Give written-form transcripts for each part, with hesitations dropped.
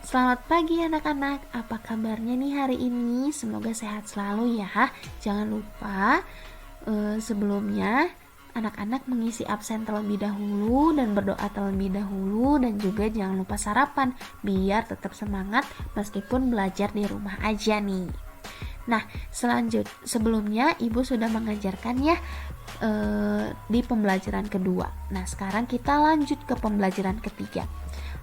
Selamat pagi anak-anak, apa kabarnya nih hari ini? Semoga sehat selalu ya. Jangan lupa sebelumnya anak-anak mengisi absen terlebih dahulu dan berdoa terlebih dahulu, dan juga jangan lupa sarapan biar tetap semangat meskipun belajar di rumah aja nih. Nah, sebelumnya Ibu sudah mengajarkan ya di pembelajaran kedua. Nah, sekarang kita lanjut ke pembelajaran ketiga.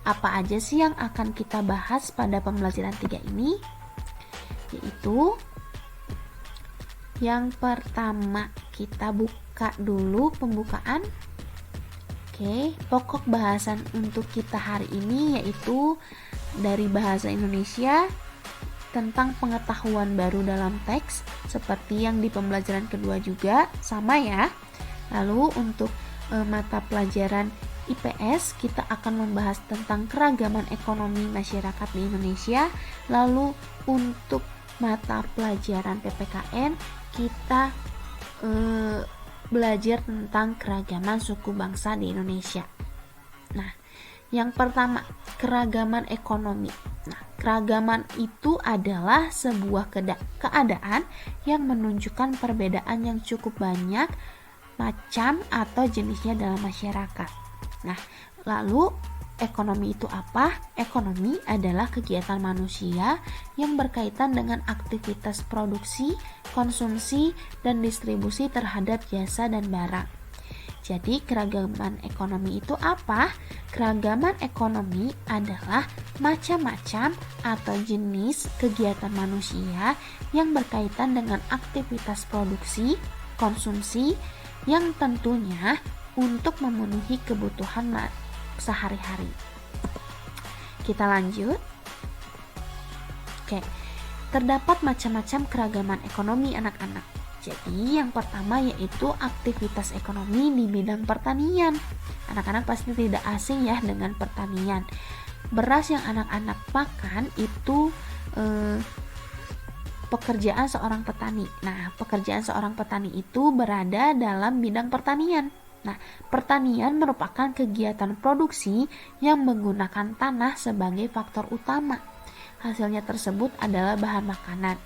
Apa aja sih yang akan kita bahas pada pembelajaran 3 ini? Yaitu yang pertama, kita buka dulu pembukaan. Oke, pokok bahasan untuk kita hari ini yaitu dari bahasa Indonesia tentang pengetahuan baru dalam teks, seperti yang di pembelajaran kedua juga sama ya. Lalu untuk mata pelajaran IPS kita akan membahas tentang keragaman ekonomi masyarakat di Indonesia. Lalu untuk mata pelajaran PPKN kita belajar tentang keragaman suku bangsa di Indonesia. Nah, yang pertama, keragaman ekonomi. Nah, keragaman itu adalah sebuah keadaan yang menunjukkan perbedaan yang cukup banyak macam atau jenisnya dalam masyarakat. Nah, lalu ekonomi itu apa? Ekonomi adalah kegiatan manusia yang berkaitan dengan aktivitas produksi, konsumsi, dan distribusi terhadap jasa dan barang. Jadi, keragaman ekonomi itu apa? Keragaman ekonomi adalah macam-macam atau jenis kegiatan manusia yang berkaitan dengan aktivitas produksi, konsumsi, yang tentunya untuk memenuhi kebutuhan sehari-hari. Kita lanjut. Oke, terdapat macam-macam keragaman ekonomi anak-anak. Jadi yang pertama yaitu aktivitas ekonomi di bidang pertanian. Anak-anak pasti tidak asing ya dengan pertanian. Beras yang anak-anak makan itu pekerjaan seorang petani. Nah, pekerjaan seorang petani itu berada dalam bidang pertanian. Nah, pertanian merupakan kegiatan produksi yang menggunakan tanah sebagai faktor utama. Hasilnya tersebut adalah bahan makanan.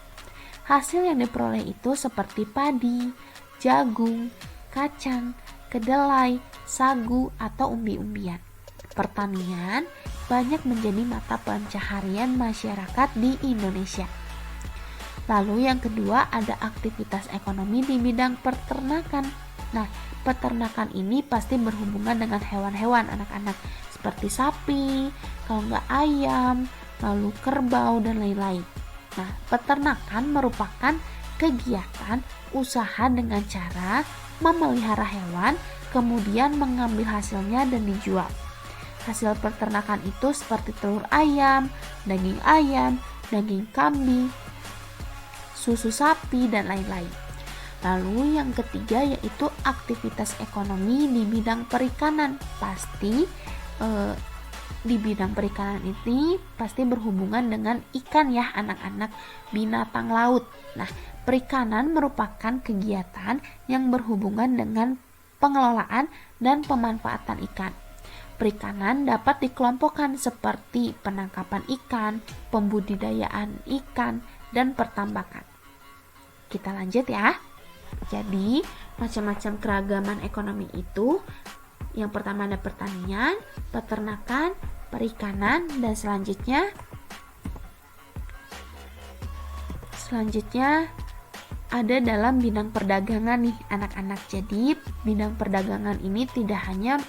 Hasil yang diperoleh itu seperti padi, jagung, kacang, kedelai, sagu, atau umbi-umbian. Pertanian banyak menjadi mata pencaharian masyarakat di Indonesia. Lalu yang kedua ada aktivitas ekonomi di bidang peternakan. Nah, peternakan ini pasti berhubungan dengan hewan-hewan anak-anak, seperti sapi, kalau nggak ayam, lalu kerbau, dan lain-lain. Nah, peternakan merupakan kegiatan usaha dengan cara memelihara hewan, kemudian mengambil hasilnya dan dijual. Hasil peternakan itu seperti telur ayam, daging kambing, susu sapi, dan lain-lain. Lalu yang ketiga yaitu aktivitas ekonomi di bidang perikanan. Pasti di bidang perikanan ini pasti berhubungan dengan ikan ya anak-anak, binatang laut. Nah, perikanan merupakan kegiatan yang berhubungan dengan pengelolaan dan pemanfaatan ikan. Perikanan dapat dikelompokkan seperti penangkapan ikan, pembudidayaan ikan, dan pertambakan. Kita lanjut ya. Jadi, macam-macam keragaman ekonomi itu yang pertama ada pertanian, peternakan, perikanan, dan selanjutnya ada dalam bidang perdagangan nih anak-anak. Jadi, bidang perdagangan ini tidak hanya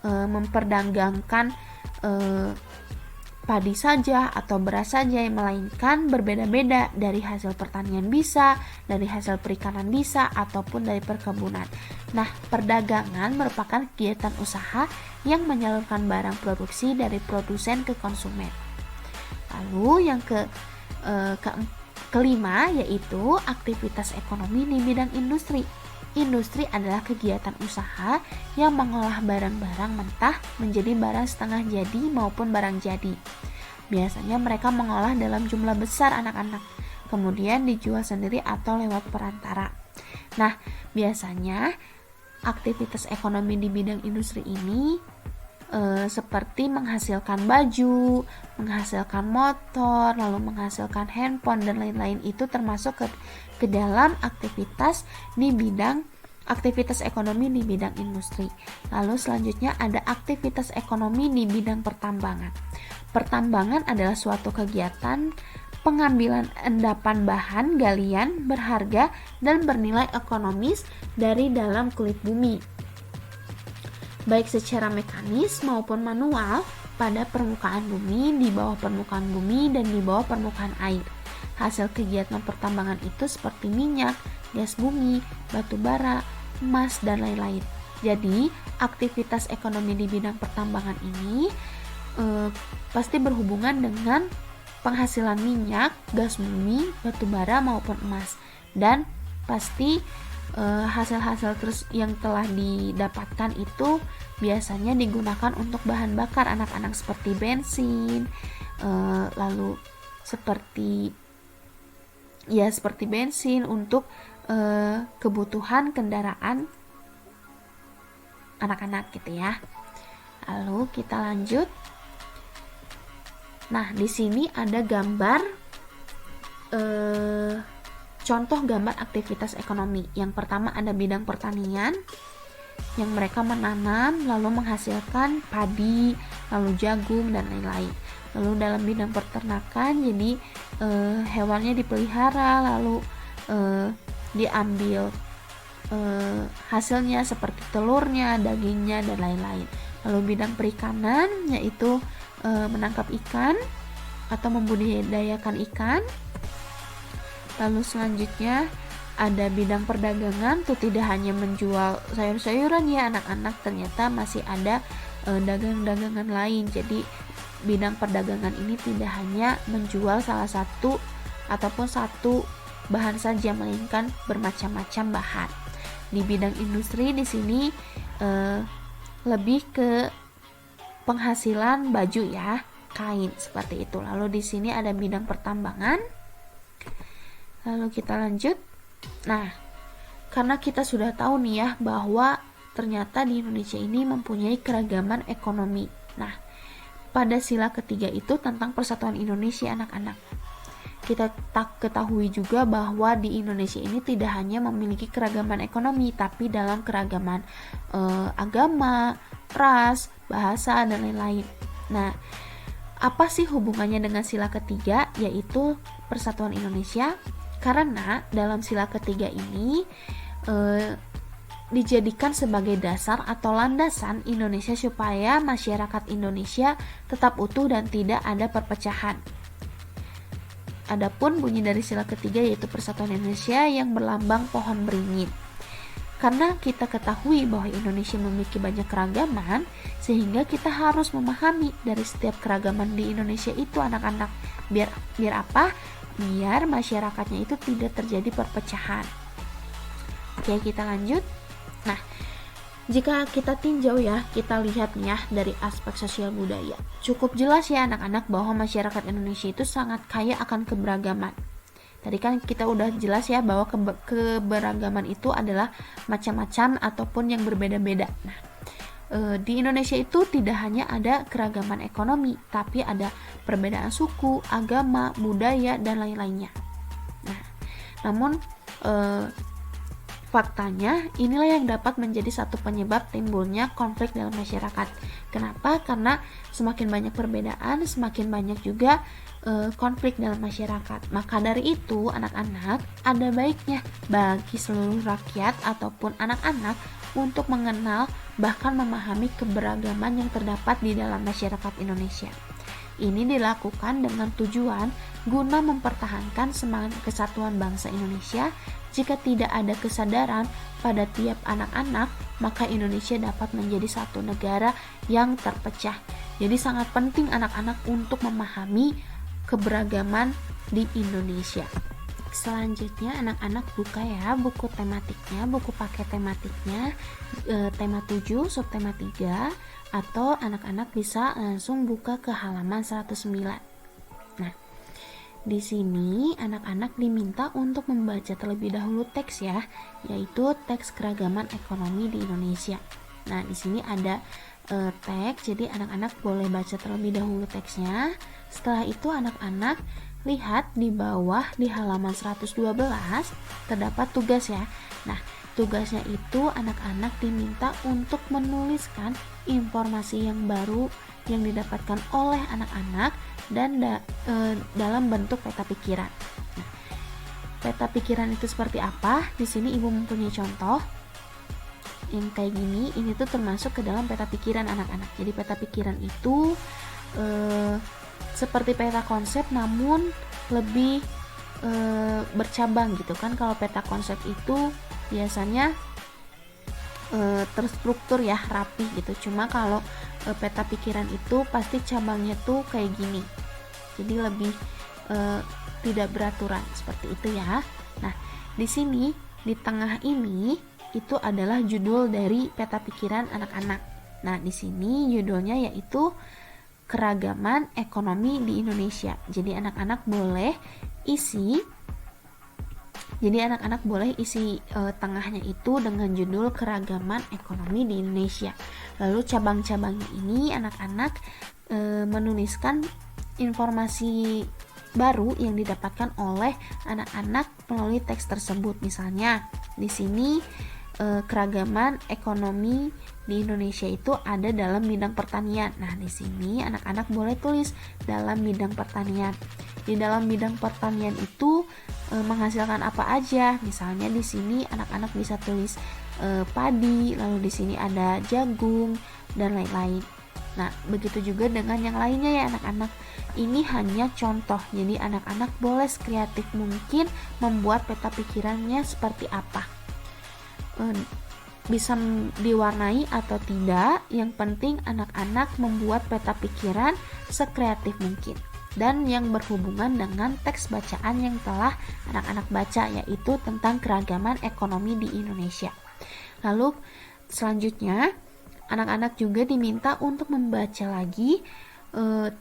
memperdagangkan padi saja atau beras saja, melainkan berbeda-beda, dari hasil pertanian bisa, dari hasil perikanan bisa, ataupun dari perkebunan. Nah, perdagangan merupakan kegiatan usaha yang menyalurkan barang produksi dari produsen ke konsumen. Lalu yang kelima yaitu aktivitas ekonomi di bidang industri. Industri adalah kegiatan usaha yang mengolah barang-barang mentah menjadi barang setengah jadi maupun barang jadi. Biasanya mereka mengolah dalam jumlah besar anak-anak, kemudian dijual sendiri atau lewat perantara. Nah, biasanya aktivitas ekonomi di bidang industri ini seperti menghasilkan baju, menghasilkan motor, lalu menghasilkan handphone dan lain-lain, itu termasuk ke dalam aktivitas ekonomi di bidang industri. Lalu selanjutnya ada aktivitas ekonomi di bidang pertambangan. Pertambangan adalah suatu kegiatan pengambilan endapan bahan galian berharga dan bernilai ekonomis dari dalam kulit bumi, baik secara mekanis maupun manual, pada permukaan bumi, di bawah permukaan bumi, dan di bawah permukaan air. Hasil kegiatan pertambangan itu seperti minyak, gas bumi, batu bara, emas, dan lain-lain. Jadi, aktivitas ekonomi di bidang pertambangan ini pasti berhubungan dengan penghasilan minyak, gas bumi, batu bara, maupun emas. Dan pasti hasil-hasil terus yang telah didapatkan itu biasanya digunakan untuk bahan bakar anak-anak seperti bensin, lalu seperti bensin untuk kebutuhan kendaraan anak-anak gitu ya. Lalu kita lanjut. Nah, di sini ada gambar contoh gambar aktivitas ekonomi. Yang pertama ada bidang pertanian yang mereka menanam lalu menghasilkan padi, lalu jagung dan lain-lain. Lalu dalam bidang peternakan, jadi hewannya dipelihara lalu diambil hasilnya seperti telurnya, dagingnya dan lain-lain. Lalu bidang perikanan yaitu menangkap ikan atau membudidayakan ikan. Lalu selanjutnya ada bidang perdagangan, tuh tidak hanya menjual sayur-sayuran ya anak-anak, ternyata masih ada dagang-dagangan lain. Jadi bidang perdagangan ini tidak hanya menjual salah satu ataupun satu bahan saja, melainkan bermacam-macam bahan. Di bidang industri di sini lebih ke penghasilan baju ya, kain seperti itu. Lalu di sini ada bidang pertambangan. Lalu kita lanjut. Nah, karena kita sudah tahu nih ya bahwa ternyata di Indonesia ini mempunyai keragaman ekonomi. Nah, pada sila ketiga itu tentang persatuan Indonesia anak-anak. Kita ketahui juga bahwa di Indonesia ini tidak hanya memiliki keragaman ekonomi, tapi dalam keragaman agama, ras, bahasa, dan lain-lain. Nah, apa sih hubungannya dengan sila ketiga, yaitu persatuan Indonesia? Karena dalam sila ketiga ini dijadikan sebagai dasar atau landasan Indonesia supaya masyarakat Indonesia tetap utuh dan tidak ada perpecahan. Adapun bunyi dari sila ketiga yaitu persatuan Indonesia yang berlambang pohon beringin. Karena kita ketahui bahwa Indonesia memiliki banyak keragaman, sehingga kita harus memahami dari setiap keragaman di Indonesia itu anak-anak. Biar apa? Biar masyarakatnya itu tidak terjadi perpecahan. Oke, kita lanjut. Nah, jika kita tinjau ya, kita lihat nih ya dari aspek sosial budaya. Cukup jelas ya anak-anak bahwa masyarakat Indonesia itu sangat kaya akan keberagaman. Tadi kan kita udah jelas ya bahwa keberagaman itu adalah macam-macam ataupun yang berbeda-beda. Nah, di Indonesia itu tidak hanya ada keragaman ekonomi, tapi ada perbedaan suku, agama, budaya, dan lain-lainnya. Nah, namun faktanya inilah yang dapat menjadi satu penyebab timbulnya konflik dalam masyarakat. Kenapa? Karena semakin banyak perbedaan, semakin banyak juga konflik dalam masyarakat. Maka dari itu, anak-anak, ada baiknya bagi seluruh rakyat ataupun anak-anak untuk mengenal bahkan memahami keberagaman yang terdapat di dalam masyarakat Indonesia. Ini dilakukan dengan tujuan guna mempertahankan semangat kesatuan bangsa Indonesia. Jika tidak ada kesadaran pada tiap anak-anak, maka Indonesia dapat menjadi satu negara yang terpecah. Jadi sangat penting anak-anak untuk memahami keberagaman di Indonesia. Selanjutnya anak-anak buka ya buku tematiknya, buku paket tematiknya, tema 7, subtema 3, atau anak-anak bisa langsung buka ke halaman 109. Nah, di sini anak-anak diminta untuk membaca terlebih dahulu teks ya, yaitu teks keragaman ekonomi di Indonesia. Nah, di sini ada teks. Jadi anak-anak boleh baca terlebih dahulu teksnya. Setelah itu anak-anak lihat di bawah di halaman 112 terdapat tugas ya. Nah, tugasnya itu anak-anak diminta untuk menuliskan informasi yang baru yang didapatkan oleh anak-anak dan dalam bentuk peta pikiran. Nah, peta pikiran itu seperti apa? Di sini Ibu mempunyai contoh yang kayak gini. Ini tuh termasuk ke dalam peta pikiran anak-anak. Jadi peta pikiran itu seperti peta konsep namun lebih bercabang gitu kan. Kalau peta konsep itu biasanya terstruktur ya, rapi gitu. Cuma kalau peta pikiran itu pasti cabangnya tuh kayak gini. Jadi lebih tidak beraturan seperti itu ya. Nah, di sini di tengah ini itu adalah judul dari peta pikiran anak-anak. Nah, di sini judulnya yaitu Keragaman Ekonomi di Indonesia. Jadi anak-anak boleh isi tengahnya itu dengan judul Keragaman Ekonomi di Indonesia. Lalu cabang-cabangnya ini anak-anak menuliskan informasi baru yang didapatkan oleh anak-anak melalui teks tersebut. Misalnya di sini keragaman ekonomi di Indonesia itu ada dalam bidang pertanian. Nah, di sini anak-anak boleh tulis dalam bidang pertanian. Di dalam bidang pertanian itu menghasilkan apa aja? Misalnya di sini anak-anak bisa tulis padi, lalu di sini ada jagung dan lain-lain. Nah, begitu juga dengan yang lainnya ya anak-anak. Ini hanya contoh. Jadi anak-anak boleh sekreatif mungkin membuat peta pikirannya seperti apa. Bisa diwarnai atau tidak, yang penting anak-anak membuat peta pikiran sekreatif mungkin dan yang berhubungan dengan teks bacaan yang telah anak-anak baca, yaitu tentang keragaman ekonomi di Indonesia. Lalu selanjutnya anak-anak juga diminta untuk membaca lagi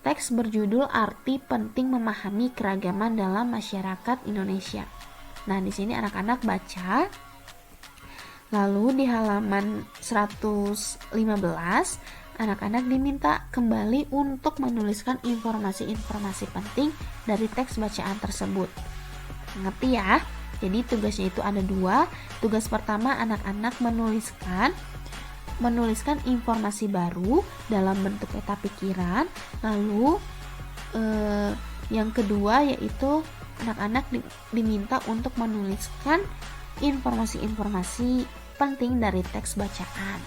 teks berjudul Arti Penting Memahami Keragaman dalam Masyarakat Indonesia. Nah, di sini anak-anak baca. Lalu di halaman 115, anak-anak diminta kembali untuk menuliskan informasi-informasi penting dari teks bacaan tersebut. Ngerti ya? Jadi tugasnya itu ada 2. Tugas pertama anak-anak menuliskan informasi baru dalam bentuk peta pikiran. Lalu yang kedua yaitu anak-anak diminta untuk menuliskan informasi-informasi penting dari teks bacaan.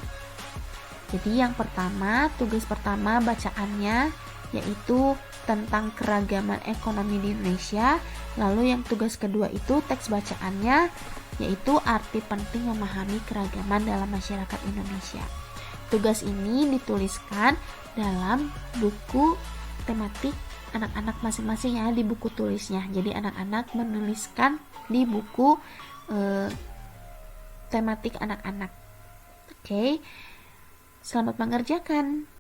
Jadi yang pertama, tugas pertama bacaannya yaitu tentang keragaman ekonomi di Indonesia. Lalu yang tugas kedua itu teks bacaannya yaitu arti penting memahami keragaman dalam masyarakat Indonesia. Tugas ini dituliskan dalam buku tematik anak-anak masing-masing ya, di buku tulisnya. Jadi anak-anak menuliskan di buku tematik anak-anak. Oke. Selamat mengerjakan.